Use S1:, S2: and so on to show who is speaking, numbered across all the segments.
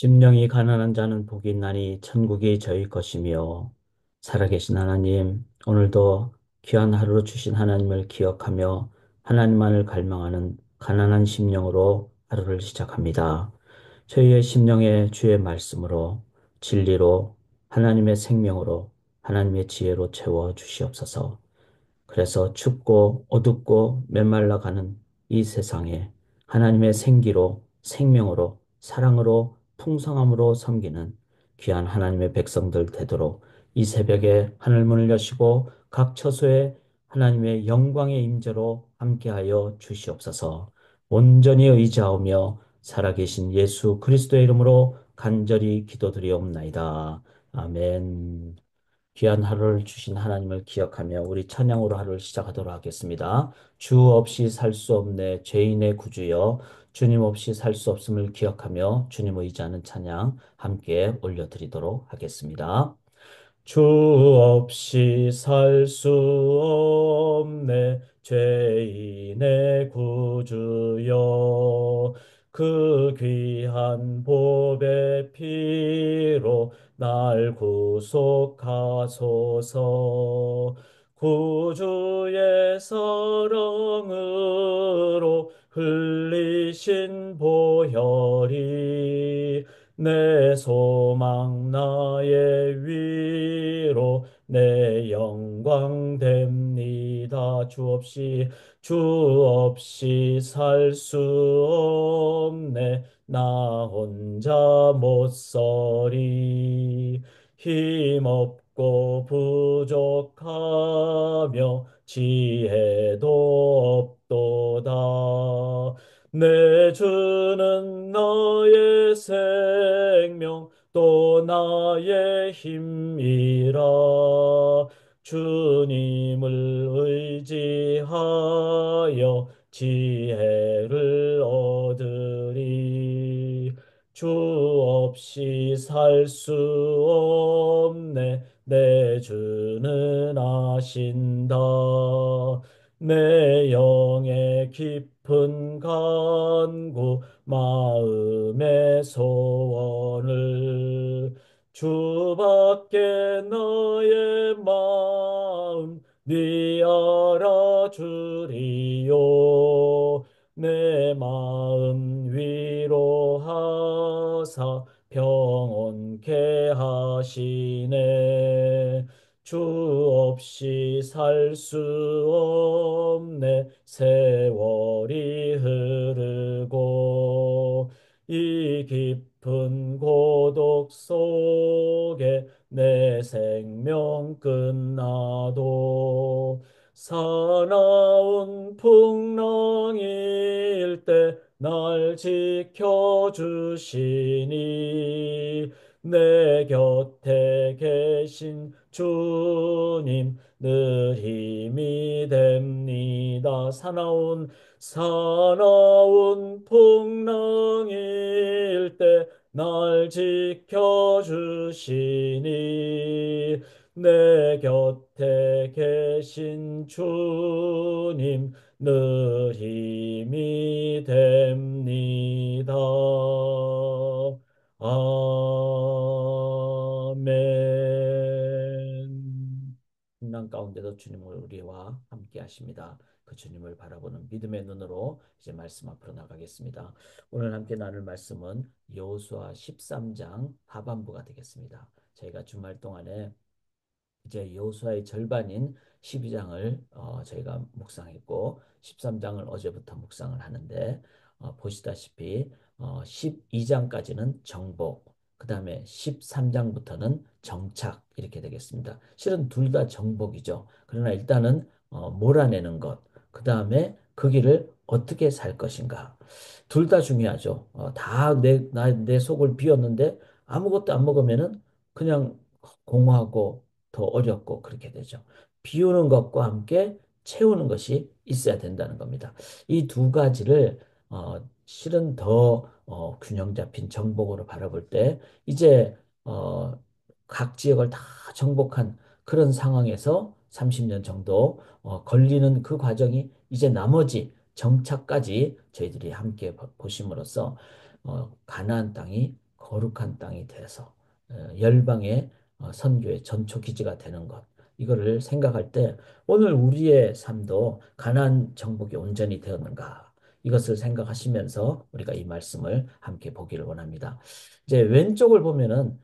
S1: 심령이 가난한 자는 복이 있나니 천국이 저희 것이며. 살아계신 하나님, 오늘도 귀한 하루로 주신 하나님을 기억하며 하나님만을 갈망하는 가난한 심령으로 하루를 시작합니다. 저희의 심령에 주의 말씀으로, 진리로, 하나님의 생명으로, 하나님의 지혜로 채워 주시옵소서. 그래서 춥고 어둡고 메말라가는 이 세상에 하나님의 생기로, 생명으로, 사랑으로, 풍성함으로 섬기는 귀한 하나님의 백성들 되도록 이 새벽에 하늘문을 여시고 각 처소에 하나님의 영광의 임재로 함께하여 주시옵소서. 온전히 의지하오며 살아계신 예수 그리스도의 이름으로 간절히 기도드리옵나이다. 아멘. 귀한 하루를 주신 하나님을 기억하며 우리 찬양으로 하루를 시작하도록 하겠습니다. 주 없이 살 수 없네 죄인의 구주여, 주님 없이 살 수 없음을 기억하며 주님 의지하는 찬양 함께 올려드리도록 하겠습니다. 주 없이 살 수 없네 죄인의 구주여, 그 귀한 보배 피로 날 구속하소서. 구주의 사랑으로 흘리신 보혈이 내 소망 나의 위로 내 영광 됩니다. 주 없이 살 수 없네 나 혼자 못 서리. 힘없고 부족하며 지혜도 없도다. 내 주는 나의 생명 또 나의 힘이라. 주님을 의지하여 지혜를 얻으리. 주 없이 살 수 없네 내 주는 아신다. 내 영의 깊은 간구 마음의 소원을 주밖에 나의 마음 네 알아주리요. 내 마음 위로하사 평온케 하시네. 주 없이 살 수 없네 세월이 흐르고 이 깊은 고독 속에 내 생명 끝나도 사나운 풍랑일 때 날 지켜주시니 내 곁에 계신 주님 늘 힘이 됩니다. 사나운 풍랑일 때 날 지켜주시니 내 곁에 계신 주님 늘 힘이 됩니다. 아멘. 풍랑 가운데도 주님을 우리와 함께 하십니다. 그 주님을 바라보는 믿음의 눈으로 이제 말씀 앞으로 나가겠습니다. 오늘 함께 나눌 말씀은 여호수아 13장 하반부가 되겠습니다. 저희가 주말 동안에 이제 여호수아의 절반인 12장을 저희가 묵상했고 13장을 어제부터 묵상을 하는데, 보시다시피 12장까지는 정복, 그 다음에 13장부터는 정착 이렇게 되겠습니다. 실은 둘 다 정복이죠. 그러나 일단은 몰아내는 것, 그 다음에 그 길을 어떻게 살 것인가. 둘 다 중요하죠. 다 내 속을 비웠는데 아무것도 안 먹으면은 그냥 공허하고 더 어렵고 그렇게 되죠. 비우는 것과 함께 채우는 것이 있어야 된다는 겁니다. 이 두 가지를 실은 더 균형 잡힌 정복으로 바라볼 때 이제 각 지역을 다 정복한 그런 상황에서 30년 정도 걸리는 그 과정이 이제 나머지 정착까지 저희들이 함께 보심으로써 가나안 땅이 거룩한 땅이 돼서 열방의 선교의 전초 기지가 되는 것. 이거를 생각할 때 오늘 우리의 삶도 가나안 정복이 온전히 되었는가? 이것을 생각하시면서 우리가 이 말씀을 함께 보기를 원합니다. 이제 왼쪽을 보면은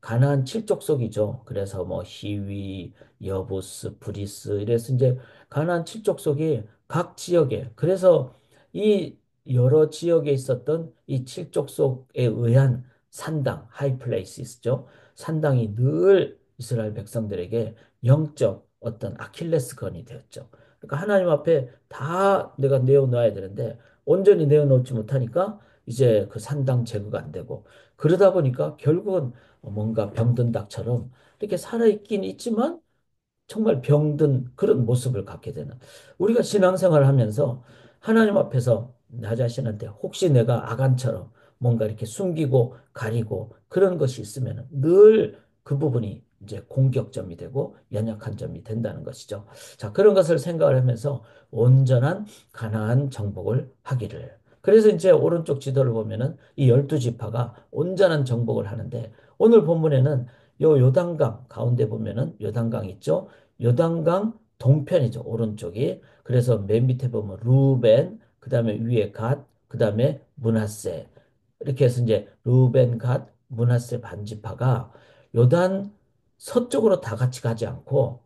S1: 가나안 칠족속이죠. 그래서 뭐 히위, 여부스, 브리스 이래서 이제 가나안 칠족속이 각 지역에 그래서 이 여러 지역에 있었던 이 칠족속에 의한 산당, 하이플레이스죠. 산당이 늘 이스라엘 백성들에게 영적 어떤 아킬레스건이 되었죠. 그러니까 하나님 앞에 다 내가 내어놓아야 되는데 온전히 내어놓지 못하니까 이제 그 산당 제거가 안 되고 그러다 보니까 결국은 뭔가 병든 닭처럼 이렇게 살아있긴 있지만 정말 병든 그런 모습을 갖게 되는 우리가 신앙생활을 하면서 하나님 앞에서 나 자신한테 혹시 내가 아간처럼 뭔가 이렇게 숨기고 가리고 그런 것이 있으면 늘 그 부분이 이제 공격점이 되고 연약한 점이 된다는 것이죠. 자, 그런 것을 생각을 하면서 온전한 가나안 정복을 하기를. 그래서 이제 오른쪽 지도를 보면은 이 12지파가 온전한 정복을 하는데 오늘 본문에는 요 요단강 가운데 보면은 요단강 있죠. 요단강 동편이죠. 오른쪽이. 그래서 맨 밑에 보면 루벤, 그다음에 위에 갓, 그다음에 므낫세. 이렇게 해서 이제 루벤, 갓, 므낫세 반지파가 요단 서쪽으로 다 같이 가지 않고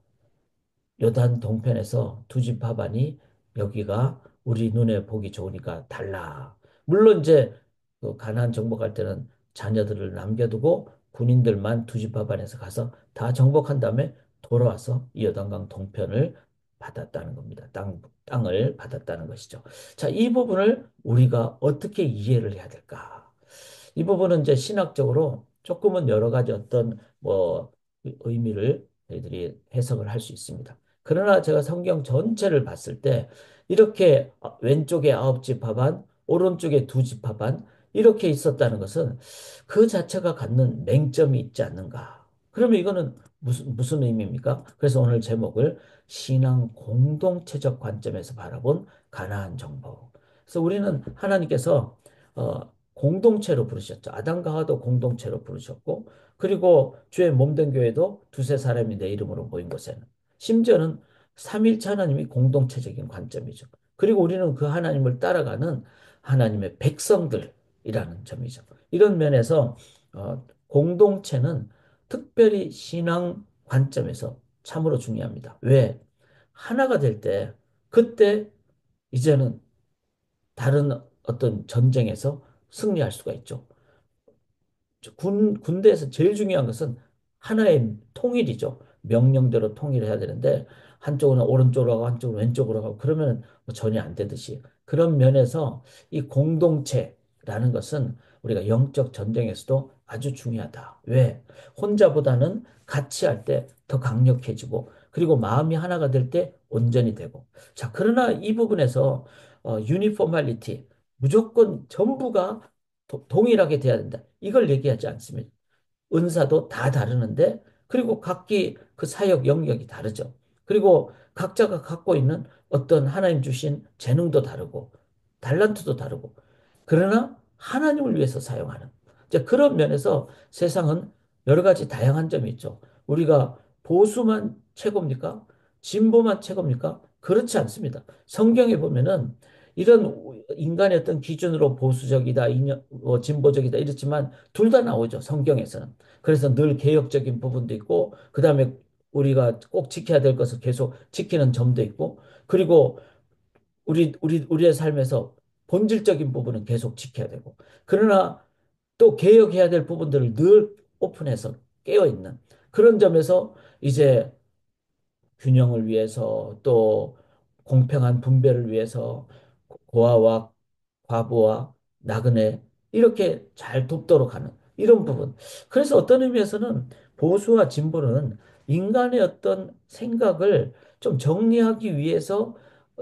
S1: 요단 동편에서 두 지파반이 여기가 우리 눈에 보기 좋으니까 달라. 물론 이제 그 가나안 정복할 때는 자녀들을 남겨두고 군인들만 두 지파반에서 가서 다 정복한 다음에 돌아와서 이 요단강 동편을 받았다는 겁니다. 땅을 받았다는 것이죠. 자, 이 부분을 우리가 어떻게 이해를 해야 될까? 이 부분은 이제 신학적으로 조금은 여러 가지 어떤 뭐 의미를 저희들이 해석을 할 수 있습니다. 그러나 제가 성경 전체를 봤을 때 이렇게 왼쪽에 9지파반, 오른쪽에 2지파반 이렇게 있었다는 것은 그 자체가 갖는 맹점이 있지 않는가. 그러면 이거는 무슨 의미입니까? 그래서 오늘 제목을 신앙 공동체적 관점에서 바라본 가나안 정복. 그래서 우리는 하나님께서 공동체로 부르셨죠. 아담과 하와도 공동체로 부르셨고, 그리고 주의 몸된 교회도 두세 사람이 내 이름으로 모인 곳에는 심지어는 삼일체 하나님이 공동체적인 관점이죠. 그리고 우리는 그 하나님을 따라가는 하나님의 백성들이라는 점이죠. 이런 면에서 공동체는 특별히 신앙 관점에서 참으로 중요합니다. 왜? 하나가 될 때, 그때 이제는 다른 어떤 전쟁에서 승리할 수가 있죠. 군대에서 제일 중요한 것은 하나의 통일이죠. 명령대로 통일해야 되는데 한쪽은 오른쪽으로 가고 한쪽은 왼쪽으로 가고 그러면 뭐 전혀 안 되듯이 그런 면에서 이 공동체라는 것은 우리가 영적 전쟁에서도 아주 중요하다. 왜? 혼자보다는 같이 할 때 더 강력해지고 그리고 마음이 하나가 될 때 온전히 되고 자 그러나 이 부분에서 유니포멀리티 무조건 전부가 동일하게 돼야 된다. 이걸 얘기하지 않습니다. 은사도 다 다르는데 그리고 각기 그 사역 영역이 다르죠. 그리고 각자가 갖고 있는 어떤 하나님 주신 재능도 다르고 달란트도 다르고 그러나 하나님을 위해서 사용하는 이제 그런 면에서 세상은 여러 가지 다양한 점이 있죠. 우리가 보수만 최고입니까? 진보만 최고입니까? 그렇지 않습니다. 성경에 보면은 이런 인간의 어떤 기준으로 보수적이다, 진보적이다 이렇지만 둘 다 나오죠. 성경에서는. 그래서 늘 개혁적인 부분도 있고, 그 다음에 우리가 꼭 지켜야 될 것을 계속 지키는 점도 있고, 그리고 우리의 삶에서 본질적인 부분은 계속 지켜야 되고, 그러나 또 개혁해야 될 부분들을 늘 오픈해서 깨어있는 그런 점에서 이제 균형을 위해서 또 공평한 분배를 위해서 고아와 과부와 나그네 이렇게 잘 돕도록 하는 이런 부분. 그래서 어떤 의미에서는 보수와 진보는 인간의 어떤 생각을 좀 정리하기 위해서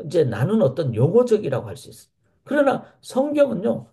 S1: 이제 나눈 어떤 용어적이라고 할 수 있어요. 그러나 성경은요,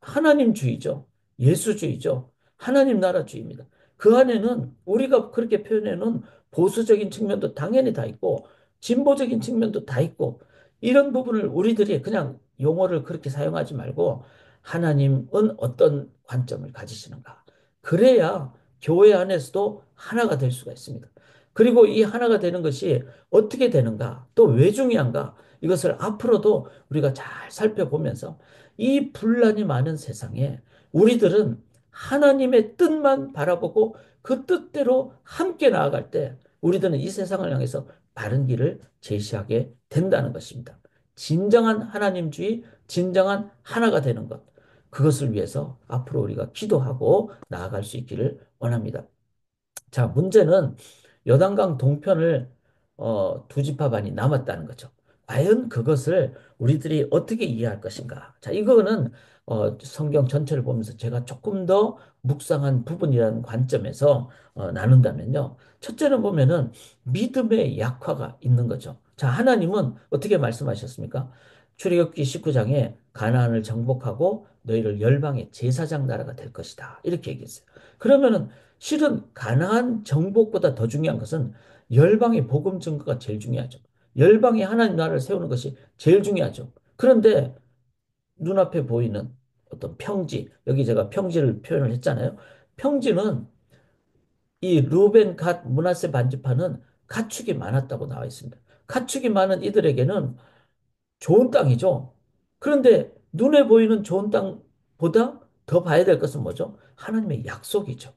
S1: 하나님주의죠. 예수주의죠. 하나님 나라주의입니다. 그 안에는 우리가 그렇게 표현해 놓은 보수적인 측면도 당연히 다 있고 진보적인 측면도 다 있고 이런 부분을 우리들이 그냥 용어를 그렇게 사용하지 말고 하나님은 어떤 관점을 가지시는가. 그래야 교회 안에서도 하나가 될 수가 있습니다. 그리고 이 하나가 되는 것이 어떻게 되는가, 또 왜 중요한가, 이것을 앞으로도 우리가 잘 살펴보면서 이 분란이 많은 세상에 우리들은 하나님의 뜻만 바라보고 그 뜻대로 함께 나아갈 때 우리들은 이 세상을 향해서 바른 길을 제시하게 된다는 것입니다. 진정한 하나님주의, 진정한 하나가 되는 것. 그것을 위해서 앞으로 우리가 기도하고 나아갈 수 있기를 원합니다. 자, 문제는 요단강 동편을 두 지파반이 남았다는 거죠. 과연 그것을 우리들이 어떻게 이해할 것인가? 자, 이거는 성경 전체를 보면서 제가 조금 더 묵상한 부분이라는 관점에서 나눈다면요. 첫째는 보면은 믿음의 약화가 있는 거죠. 자, 하나님은 어떻게 말씀하셨습니까? 출애굽기 19장에 가나안을 정복하고 너희를 열방의 제사장 나라가 될 것이다. 이렇게 얘기했어요. 그러면은 실은 가나안 정복보다 더 중요한 것은 열방의 복음 증거가 제일 중요하죠. 열방의 하나님 나라를 세우는 것이 제일 중요하죠. 그런데 눈앞에 보이는 어떤 평지, 여기 제가 평지를 표현을 했잖아요. 평지는 이 루벤 갓 므낫세 반지파는 가축이 많았다고 나와 있습니다. 가축이 많은 이들에게는 좋은 땅이죠. 그런데 눈에 보이는 좋은 땅보다 더 봐야 될 것은 뭐죠? 하나님의 약속이죠.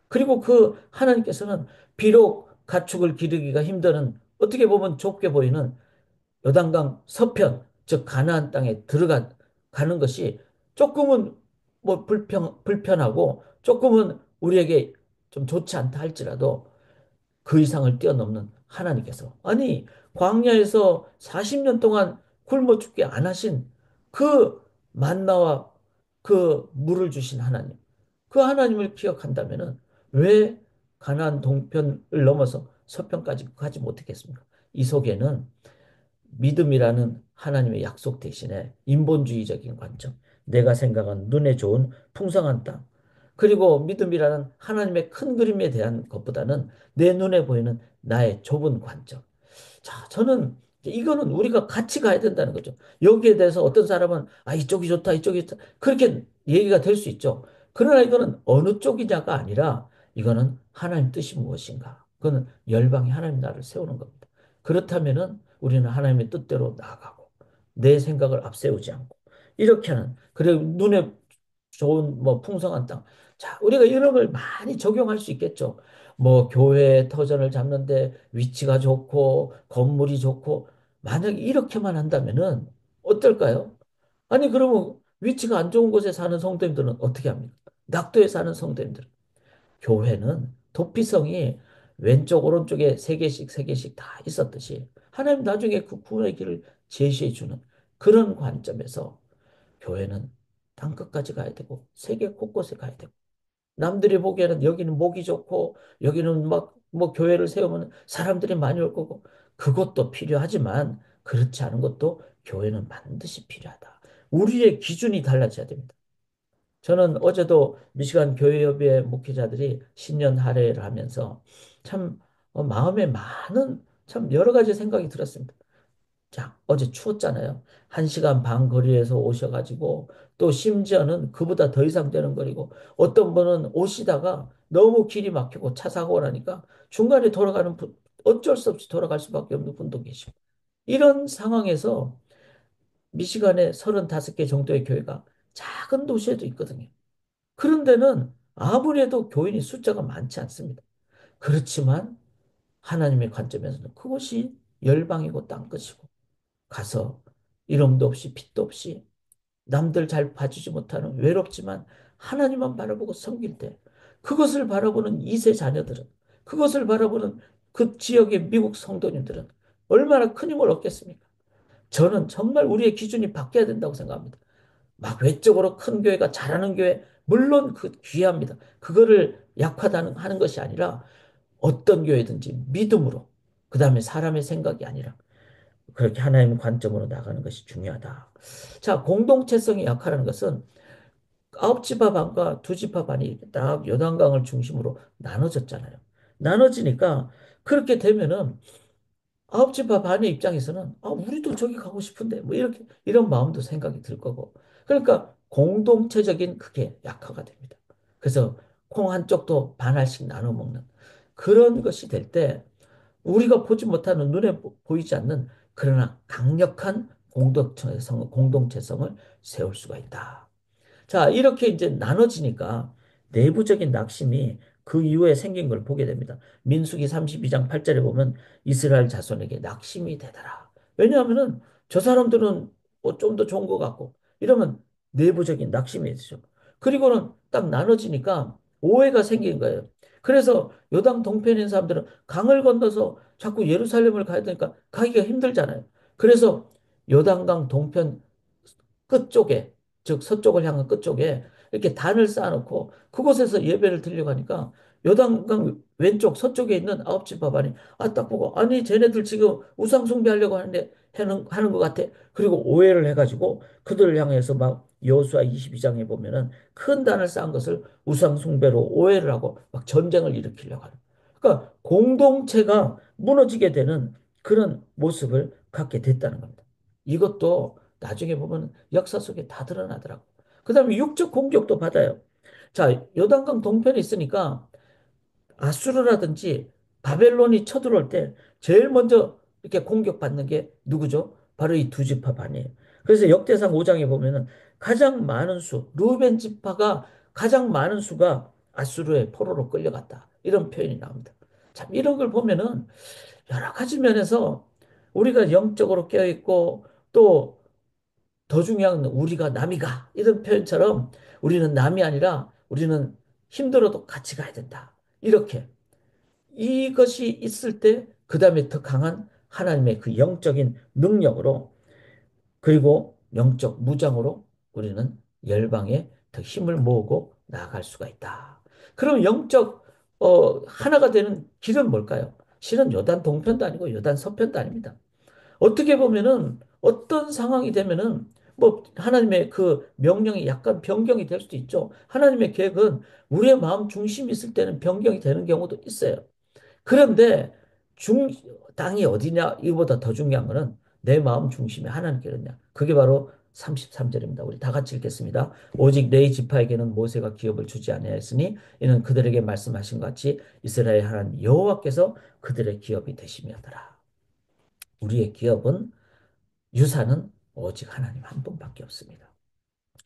S1: 그리고 그 하나님께서는 비록 가축을 기르기가 힘드는, 어떻게 보면 좁게 보이는 요단강 서편, 즉 가나안 땅에 가는 것이 조금은 뭐 불편하고 조금은 우리에게 좀 좋지 않다 할지라도 그 이상을 뛰어넘는 하나님께서, 아니 광야에서 40년 동안 굶어 죽게 안 하신 그 만나와 그 물을 주신 하나님, 그 하나님을 기억한다면은 왜 가나안 동편을 넘어서 서편까지 가지 못했겠습니까? 이 속에는 믿음이라는 하나님의 약속 대신에 인본주의적인 관점, 내가 생각한 눈에 좋은 풍성한 땅, 그리고 믿음이라는 하나님의 큰 그림에 대한 것보다는 내 눈에 보이는 나의 좁은 관점. 자, 저는 이거는 우리가 같이 가야 된다는 거죠. 여기에 대해서 어떤 사람은 이쪽이 좋다, 이쪽이 좋다. 그렇게 얘기가 될 수 있죠. 그러나 이거는 어느 쪽이냐가 아니라 이거는 하나님 뜻이 무엇인가. 그거는 열방이 하나님 나라를 세우는 겁니다. 그렇다면은 우리는 하나님의 뜻대로 나아가고 내 생각을 앞세우지 않고 이렇게 하는, 그리고 눈에 좋은 뭐 풍성한 땅. 자, 우리가 이런 걸 많이 적용할 수 있겠죠. 뭐 교회 터전을 잡는데 위치가 좋고 건물이 좋고, 만약 이렇게만 한다면은 어떨까요? 아니 그러면 위치가 안 좋은 곳에 사는 성도님들은 어떻게 합니까? 낙도에 사는 성도님들. 교회는 도피성이 왼쪽 오른쪽에 세 개씩 다 있었듯이 하나님 나중에 그 구원의 길을 제시해 주는 그런 관점에서 교회는 땅끝까지 가야 되고 세계 곳곳에 가야 되고, 남들이 보기에는 여기는 목이 좋고 여기는 막 뭐 교회를 세우면 사람들이 많이 올 거고, 그것도 필요하지만 그렇지 않은 것도 교회는 반드시 필요하다. 우리의 기준이 달라져야 됩니다. 저는 어제도 미시간 교회협의회 목회자들이 신년 할애를 하면서 참 마음에 많은 참 여러 가지 생각이 들었습니다. 자, 어제 추웠잖아요. 1시간 반 거리에서 오셔가지고 또 심지어는 그보다 더 이상 되는 거리고, 어떤 분은 오시다가 너무 길이 막히고 차 사고가 나니까 중간에 돌아가는 분, 어쩔 수 없이 돌아갈 수밖에 없는 분도 계시고, 이런 상황에서 미시간에 35개 정도의 교회가 작은 도시에도 있거든요. 그런 데는 아무래도 교인이 숫자가 많지 않습니다. 그렇지만 하나님의 관점에서는 그것이 열방이고 땅끝이고, 가서 이름도 없이 빛도 없이 남들 잘 봐주지 못하는 외롭지만 하나님만 바라보고 섬길 때, 그것을 바라보는 2세 자녀들은, 그것을 바라보는 그 지역의 미국 성도님들은 얼마나 큰 힘을 얻겠습니까? 저는 정말 우리의 기준이 바뀌어야 된다고 생각합니다. 막 외적으로 큰 교회가 잘하는 교회, 물론 그 귀합니다. 그거를 약화다는 하는 것이 아니라 어떤 교회든지 믿음으로, 그 다음에 사람의 생각이 아니라 그렇게 하나님의 관점으로 나가는 것이 중요하다. 자, 공동체성이 약화라는 것은 아홉 지파 반과 두 지파 반이 딱 요단강을 중심으로 나눠졌잖아요. 나눠지니까 그렇게 되면은 아홉 지파 반의 입장에서는 우리도 저기 가고 싶은데 뭐 이렇게 이런 마음도 생각이 들 거고. 그러니까 공동체적인 그게 약화가 됩니다. 그래서 콩 한쪽도 반알씩 나눠 먹는 그런 것이 될 때 우리가 보지 못하는 눈에 보이지 않는 그러나 강력한 공동체성을 세울 수가 있다. 자, 이렇게 이제 나눠지니까 내부적인 낙심이 그 이후에 생긴 걸 보게 됩니다. 민수기 32장 8절에 보면 이스라엘 자손에게 낙심이 되더라. 왜냐하면은 저 사람들은 뭐 좀 더 좋은 것 같고 이러면 내부적인 낙심이 되죠. 그리고는 딱 나눠지니까 오해가 생긴 거예요. 그래서 요당 동편에 있는 사람들은 강을 건너서 자꾸 예루살렘을 가야 되니까 가기가 힘들잖아요. 그래서 요단강 동편 끝쪽에, 즉 서쪽을 향한 끝쪽에 이렇게 단을 쌓아놓고 그곳에서 예배를 드리려고 하니까 요단강 왼쪽 서쪽에 있는 아홉 지파 반이 딱 보고 아니 쟤네들 지금 우상 숭배하려고 하는데 하는 것 같아. 그리고 오해를 해가지고 그들을 향해서 막 여호수아 22장에 보면은 큰 단을 쌓은 것을 우상 숭배로 오해를 하고 막 전쟁을 일으키려고 하는. 그러니까 공동체가 무너지게 되는 그런 모습을 갖게 됐다는 겁니다. 이것도 나중에 보면 역사 속에 다 드러나더라고. 그다음에 육적 공격도 받아요. 자, 요단강 동편에 있으니까 아수르라든지 바벨론이 쳐들어올 때 제일 먼저 이렇게 공격받는 게 누구죠? 바로 이 두 지파 반이에요. 그래서 역대상 5장에 보면은 가장 많은 루벤 지파가 가장 많은 수가 아수르의 포로로 끌려갔다. 이런 표현이 나옵니다. 참 이런 걸 보면은 여러 가지 면에서 우리가 영적으로 깨어있고 또 더 중요한 건 우리가 남이가 이런 표현처럼 우리는 남이 아니라 우리는 힘들어도 같이 가야 된다. 이렇게 이것이 있을 때 그다음에 더 강한 하나님의 그 영적인 능력으로 그리고 영적 무장으로 우리는 열방에 더 힘을 모으고 나아갈 수가 있다. 그럼 영적 하나가 되는 길은 뭘까요? 실은 요단 동편도 아니고 요단 서편도 아닙니다. 어떻게 보면은 어떤 상황이 되면은 뭐 하나님의 그 명령이 약간 변경이 될 수도 있죠. 하나님의 계획은 우리의 마음 중심이 있을 때는 변경이 되는 경우도 있어요. 그런데 중 땅이 어디냐 이보다 더 중요한 거는 내 마음 중심에 하나님께 있냐. 그게 바로 33절입니다. 우리 다 같이 읽겠습니다. 오직 네 지파에게는 모세가 기업을 주지 아니하였으니 이는 그들에게 말씀하신 것 같이 이스라엘 하나님 여호와께서 그들의 기업이 되심이었더라. 우리의 기업은 유산은 오직 하나님 한 분밖에 없습니다.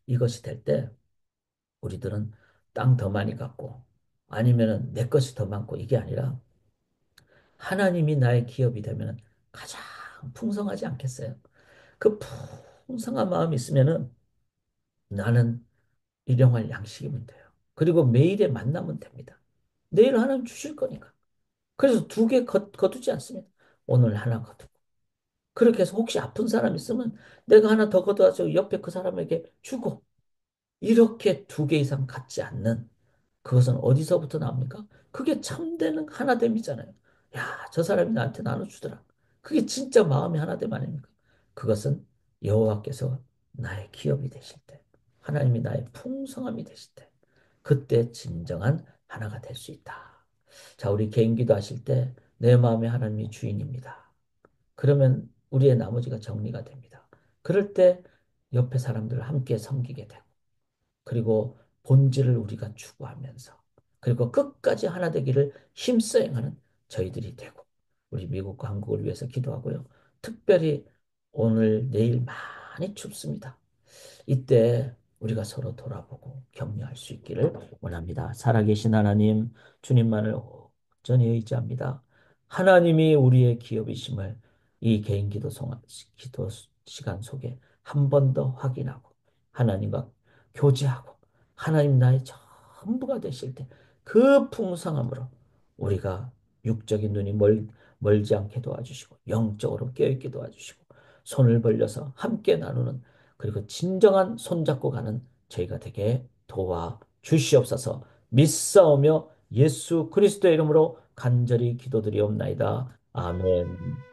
S1: 이것이 될 때 우리들은 땅 더 많이 갖고 아니면은 내 것이 더 많고 이게 아니라 하나님이 나의 기업이 되면 가장 풍성하지 않겠어요? 그 풍성한 마음이 있으면은 나는 일용할 양식이면 돼요. 그리고 매일의 만나면 됩니다. 내일 하나님 주실 거니까. 그래서 두 개 거두지 않습니다. 오늘 하나 거두고. 그렇게 해서 혹시 아픈 사람 있으면 내가 하나 더 거두어서 옆에 그 사람에게 주고 이렇게 두 개 이상 갖지 않는 그것은 어디서부터 나옵니까? 그게 참되는 하나됨이잖아요. 야, 저 사람이 나한테 나눠주더라. 그게 진짜 마음의 하나됨 아닙니까? 그것은 여호와께서 나의 기업이 되실 때, 하나님이 나의 풍성함이 되실 때, 그때 진정한 하나가 될 수 있다. 자, 우리 개인 기도하실 때 내 마음의 하나님이 주인입니다. 그러면 우리의 나머지가 정리가 됩니다. 그럴 때 옆에 사람들을 함께 섬기게 되고, 그리고 본질을 우리가 추구하면서 그리고 끝까지 하나 되기를 힘써 행하는 저희들이 되고 우리 미국과 한국을 위해서 기도하고요. 특별히 오늘 내일 많이 춥습니다. 이때 우리가 서로 돌아보고 격려할 수 있기를 원합니다. 살아계신 하나님, 주님만을 온전히 의지합니다. 하나님이 우리의 기업이심을 이 개인 기도 시간 속에 한 번 더 확인하고 하나님과 교제하고 하나님 나의 전부가 되실 때 그 풍성함으로 우리가 육적인 눈이 멀지 않게 도와주시고 영적으로 깨어있게 도와주시고 손을 벌려서 함께 나누는 그리고 진정한 손잡고 가는 저희가 되게 도와 주시옵소서. 믿사오며 예수 그리스도의 이름으로 간절히 기도드리옵나이다. 아멘.